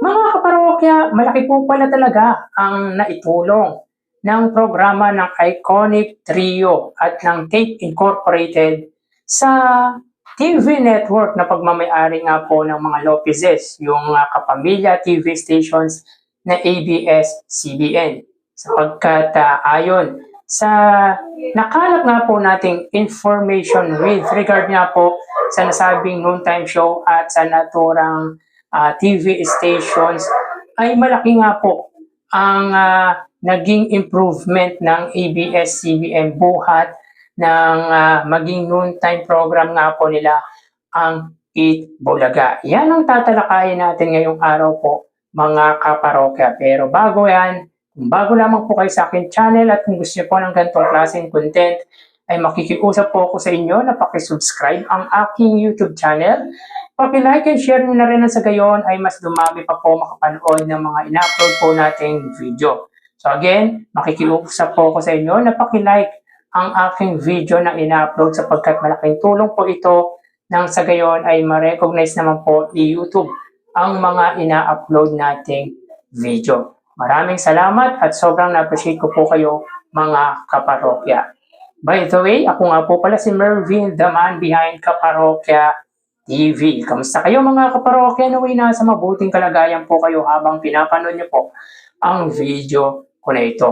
Mga kaparokya, malaki po pala talaga ang naitulong ng programa ng Iconic Trio at ng Tape Incorporated sa TV network na pagmamayari nga po ng mga Lopezes, yung kapamilya TV stations na ABS-CBN. Sapagkat ayon sa nakalap nga po nating information with regard nga po sa nasabing noontime show at sa naturang TV stations ay malaki nga po ang naging improvement ng ABS-CBN buhat ng maging noontime program nga po nila ang Eat Bulaga. Yan ang tatalakayin natin ngayong araw po mga kaparokya. Pero bago yan, kung bago lamang po kayo sa akin channel at kung gusto niyo po ng ganitong klaseng content, ay makikiusap po ako sa inyo na pakisubscribe ang aking YouTube channel. Paki-like and share nyo na rin sa gayon ay mas dumami pa po makapanood ng mga ina-upload po nating video. So again, makikiusap po ako sa inyo na paki-like ang aking video na ina-upload sapagkat malaking tulong po ito nang sa gayon ay ma-recognize naman po ni YouTube ang mga ina-upload nating video. Maraming salamat at sobrang na-appreciate ko po kayo mga kaparokya. By the way, ako nga po pala si Mervin, the man behind Kaparokya TV. Kamusta kayo mga kaparokya? Naway nasa mabuting kalagayan po kayo habang pinapanood niyo po ang video ko na ito.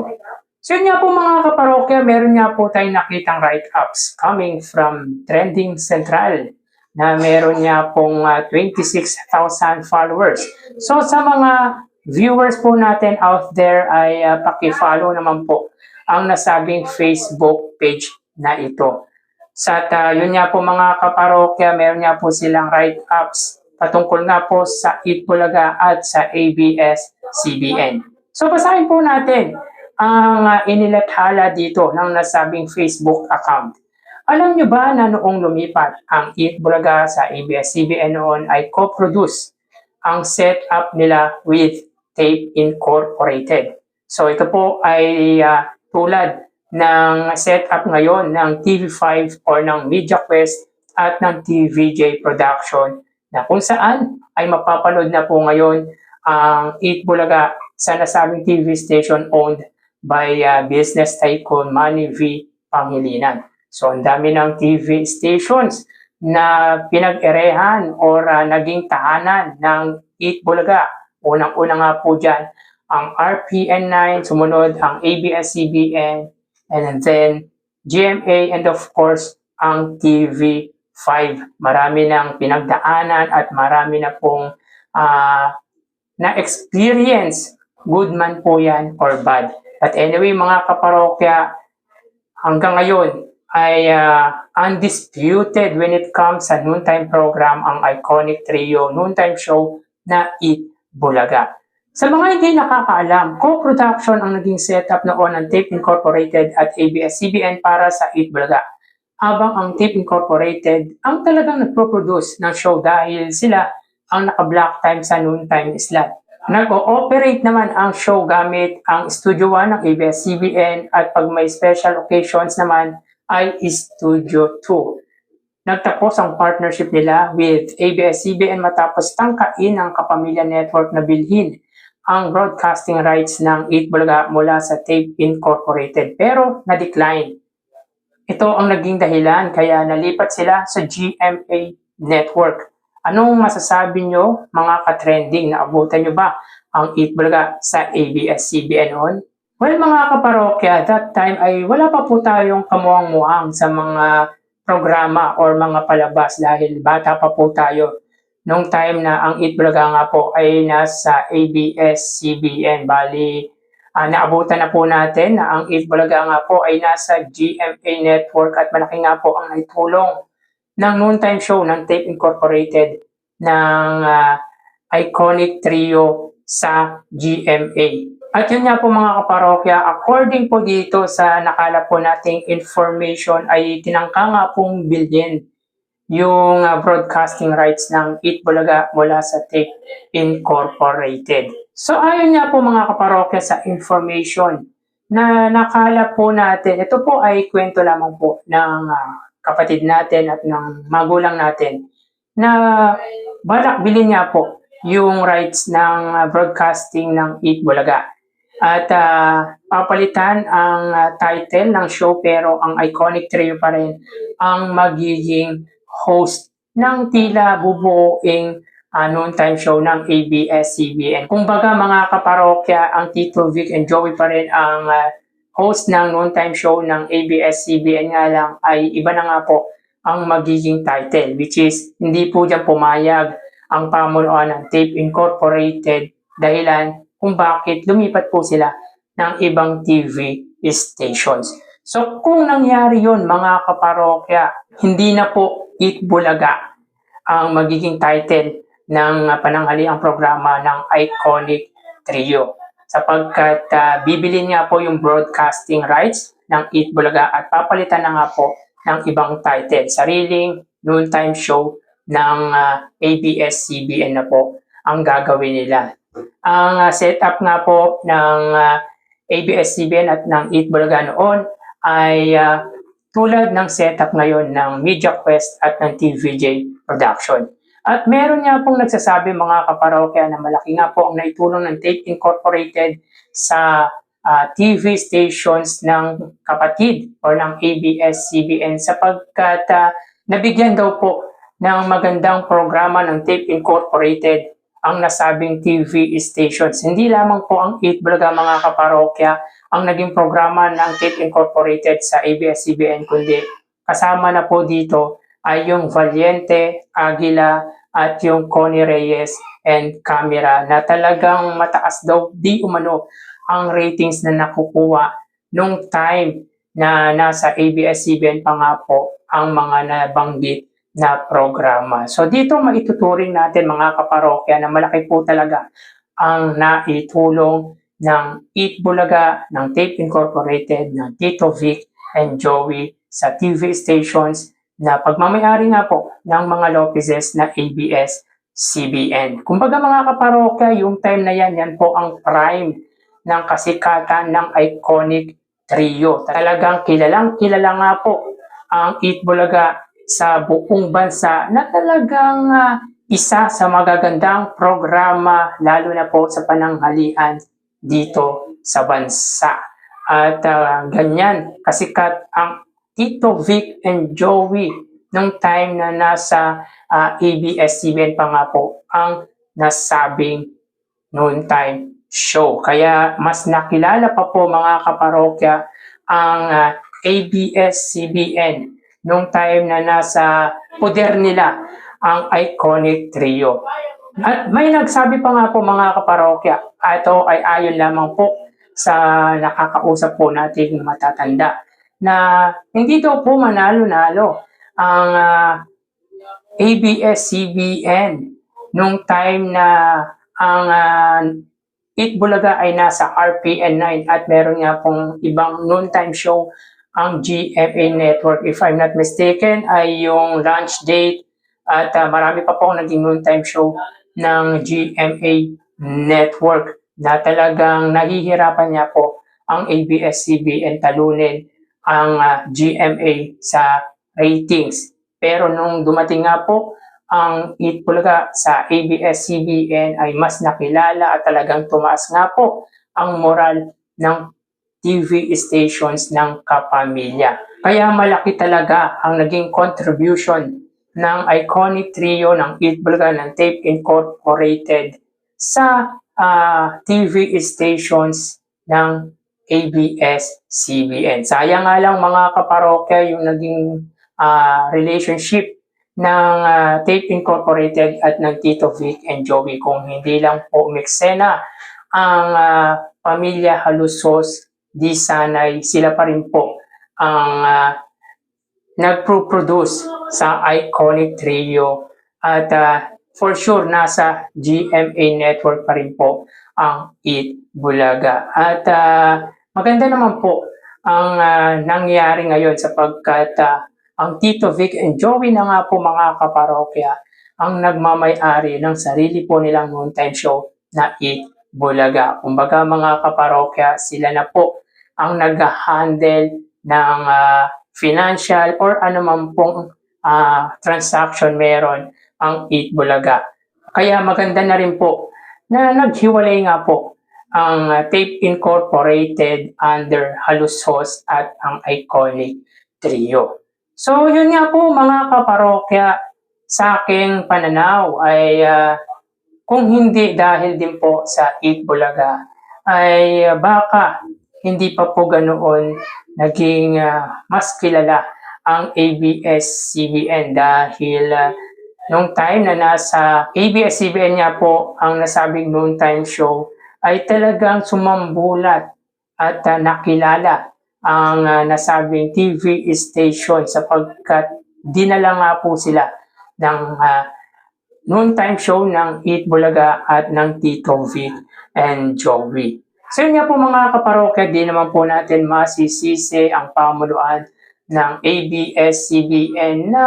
So yun nga po mga kaparokya, meron nga po tayong nakitang write-ups coming from Trending Central na meron nga pong 26,000 followers. So sa mga viewers po natin out there ay paki-follow naman po ang nasabing Facebook page na ito. Sa yun nga po mga kaparokya, meron nga po silang write-ups patungkol nga po sa Eat Bulaga at sa ABS-CBN. So basahin po natin ang inilathala dito ng nasabing Facebook account. Alam nyo ba na noong lumipat ang Eat Bulaga sa ABS-CBN noon ay co-produce ang setup nila with Tape Incorporated. So ito po ay tulad ng setup ngayon ng TV5 or ng MediaQuest at ng TVJ Production na kung saan ay mapapanood na po ngayon ang Eat Bulaga sa nasabing TV station owned by business tycoon Manny V. Pangilinan. So ang dami ng TV stations na pinag-erehan or naging tahanan ng Eat Bulaga. Unang-una nga po dyan ang RPN9, sumunod ang ABS-CBN, and then GMA, and of course, ang TV5. Marami ng pinagdaanan at marami na pong na-experience, good man po yan or bad. But anyway, mga kaparokya, hanggang ngayon ay undisputed when it comes sa noontime program, ang Iconic Trio noontime show na Eat Bulaga. Sa mga hindi nakakaalam, co-production ang naging setup noon ng Tape Incorporated at ABS-CBN para sa Eat Bulaga. Habang ang Tape Incorporated ang talagang nagpo-produce ng show dahil sila ang naka-block time sa noontime slot. Nag-ooperate naman ang show gamit ang Studio 1 ng ABS-CBN at pag may special occasions naman ay Studio 2. Nagtapos ang partnership nila with ABS-CBN matapos tangkain ng Kapamilya Network na bilhin ang broadcasting rights ng Eat Bulaga mula sa Tape Incorporated pero na-decline. Ito ang naging dahilan kaya nalipat sila sa GMA Network. Anong masasabi nyo mga ka-trending? Naabutan nyo ba ang Eat Bulaga sa ABS-CBN noon? Well mga kaparokya, that time ay wala pa po tayong kamuang-muang sa mga programa or mga palabas dahil bata pa po tayo. Nung time na ang Eat Bulaga nga po ay nasa ABS-CBN, bali naabutan na po natin na ang Eat Bulaga nga po ay nasa GMA Network at malaki nga po ang naitulong ng noontime show ng Tape Incorporated ng Iconic Trio sa GMA. At yun nga po mga kaparokya, according po dito sa nakalap po nating information ay tinangka nga pong bilhin yung broadcasting rights ng Eat Bulaga mula sa Tape Incorporated. So ayon nga po mga kaparokya sa information na nakalap po natin, ito po ay kwento lamang po ng kapatid natin at ng magulang natin na balak bilhin niya po yung rights ng broadcasting ng Eat Bulaga. At papalitan ang title ng show pero ang iconic trio pa rin ang magiging host ng tila bubuoing noontime show ng ABS-CBN. Kumbaga mga kaparokya, ang Tito Vic and Joey pa rin ang host ng noontime show ng ABS-CBN, nga lang ay iba na nga po ang magiging title, which is hindi po dyan pumayag ang pamunuan ng Tape Incorporated dahilan kung bakit lumipat po sila ng ibang TV stations. So kung nangyari yun mga kaparokya, hindi na po Eat Bulaga ang magiging title ng pananghaliang programa ng Iconic Trio, sapagkat bibili nga po yung broadcasting rights ng Eat Bulaga at papalitan na nga po ng ibang title, sariling noontime show ng ABS-CBN na po ang gagawin nila. Ang setup nga po ng ABS-CBN at ng Eat Bulaga noon ay tulad ng setup ngayon ng Media Quest at ng TVJ Production. At meron nga pong nagsasabi mga kaparokya na malaki nga po ang naitulong ng Tape Incorporated sa TV stations ng kapatid o ng ABS-CBN sapagkat nabigyan daw po ng magandang programa ng Tape Incorporated ang nasabing TV stations. Hindi lamang po ang Eat Bulaga mga kaparokya ang naging programa ng Tape Incorporated sa ABS-CBN, kundi kasama na po dito ay yung Valiente, Aguila at yung Connie Reyes and Camera na talagang mataas daw di umano ang ratings na nakukuha nung time na nasa ABS-CBN pa nga po ang mga nabanggit na programa. So dito maituturing natin mga kaparokya na malaki po talaga ang naitulong ng Eat Bulaga, ng Tape Incorporated, ng Tito Vic and Joey sa TV stations na pagmamayari nga po ng mga Lopezes na ABS-CBN. Kumbaga mga kaparokya, yung time na yan po ang prime ng kasikatan ng Iconic Trio. Talagang kilalang kilala nga po ang Eat Bulaga sa buong bansa na talagang isa sa magagandang programa lalo na po sa pananghalian dito sa bansa. At ganyan kasikat ang Tito Vic and Joey nung time na nasa ABS-CBN pa nga po ang nasabing noontime show. Kaya mas nakilala pa po mga kaparokya ang ABS-CBN nung time na nasa poder nila ang Iconic Trio. At may nagsabi pa nga po mga kaparokya, ito ay ayon lamang po sa nakakausap po nating matatanda, na hindi daw po manalo-nalo ang ABS-CBN nung time na ang Eat Bulaga ay nasa RPN 9 at meron nga pong ibang noontime show ang GMA Network. If I'm not mistaken ay yung launch date at marami pa po naging noontime show ng GMA Network na talagang nahihirapan niya po ang ABS-CBN talunin ang GMA sa ratings. Pero nung dumating nga po ang Eat Bulaga sa ABS-CBN ay mas nakilala at talagang tumaas nga po ang moral ng TV stations ng kapamilya. Kaya malaki talaga ang naging contribution ng Iconic Trio ng Eat Bulaga ng Tape Incorporated sa TV stations ng ABS-CBN. Sayang nga lang mga kaparokya yung naging relationship ng Tape Incorporated at ng Tito Vic and Joey. Kung hindi lang po umiksena ang pamilya Halusos, di sanay sila pa rin po ang nagpo-produce sa Iconic Trio at for sure nasa GMA Network pa rin po ang Eat Bulaga. At maganda naman po ang nangyari ngayon sapagkat ang Tito Vic and Joey na nga po mga kaparokya ang nagmamay-ari ng sarili po nilang noontime show na Eat Bulaga. Kumbaga mga kaparokya, sila na po ang nag-handle ng financial or anuman pong transaction meron ang Eat Bulaga. Kaya maganda na rin po na naghiwalay nga po ang Tape Incorporated under Halus Host at ang Iconic Trio. So yun nga po mga kaparokya, sa aking pananaw ay kung hindi dahil din po sa Eat Bulaga ay baka hindi pa po ganoon naging mas kilala ang ABS-CBN dahil nung time na nasa ABS-CBN nga po ang nasabing noontime show ay talagang sumambulat at nakilala ang nasabing TV station sapagkat dinala nga po sila ng noontime show ng Eat Bulaga at ng Tito Vic and Joey. So yun nga po mga kaparokya, di naman po natin masisisi ang pamunuan ng ABS-CBN na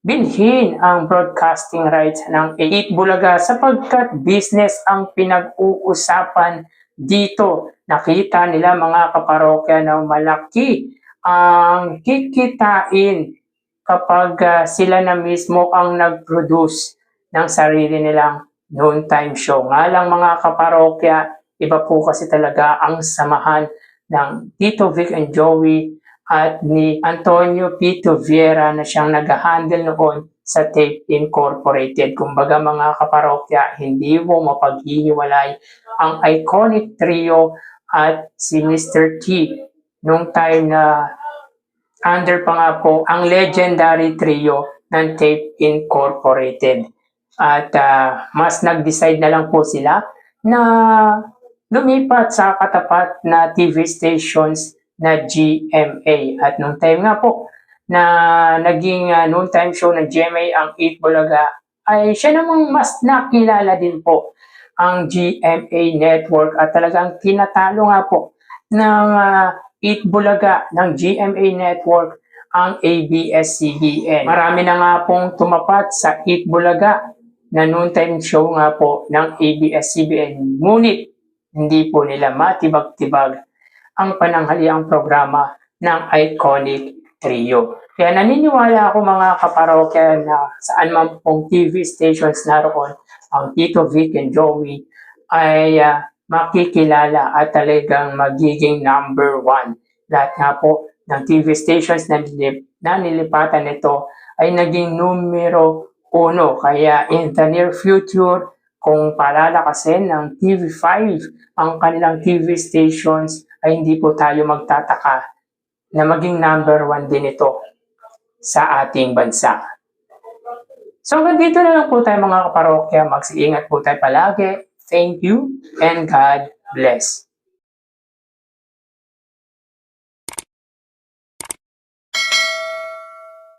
bilhin ang broadcasting rights ng Eat Bulaga sapagkat business ang pinag-uusapan dito. Nakita nila mga kaparokya na malaki ang kikitain kapag sila na mismo ang nag-produce ng sarili nilang noontime show. Nga lang mga kaparokya, iba po kasi talaga ang samahan ng Tito Vic and Joey at ni Antonio Pito Viera na siyang nag-handle noon sa Tape Incorporated. Kumbaga mga kaparokya, hindi mo mapaghihiwalay ang Iconic Trio at si Mr. T nung time na under pa nga po ang legendary trio ng Tape Incorporated. At mas nag-decide na lang po sila na lumipat sa katapat na TV stations na GMA. At nung time nga po na naging noontime show ng GMA ang Eat Bulaga, ay siya namang mas nakilala din po ang GMA network at talagang tinatalo nga po ng Eat Bulaga ng GMA network ang ABS-CBN. Marami na nga pong tumapat sa Eat Bulaga na noontime show nga po ng ABS-CBN. Ngunit hindi po nila matibag-tibag ang pananghaliang programa ng Iconic Trio. Kaya naniniwala ako mga kaparokya na saan man pong TV stations naroon ang Tito Vic and Joey ay makikilala at talagang magiging number one. Lahat nga po ng TV stations na nilipatan nito ay naging numero 1. Kaya in the near future, kung palalakasin ng TV5 ang kanilang TV stations, ay hindi po tayo magtataka na maging number 1 din ito sa ating bansa. So hanggang dito na lang po tayo mga kaparokya. Mag-iingat po tayo palagi. Thank you and God bless.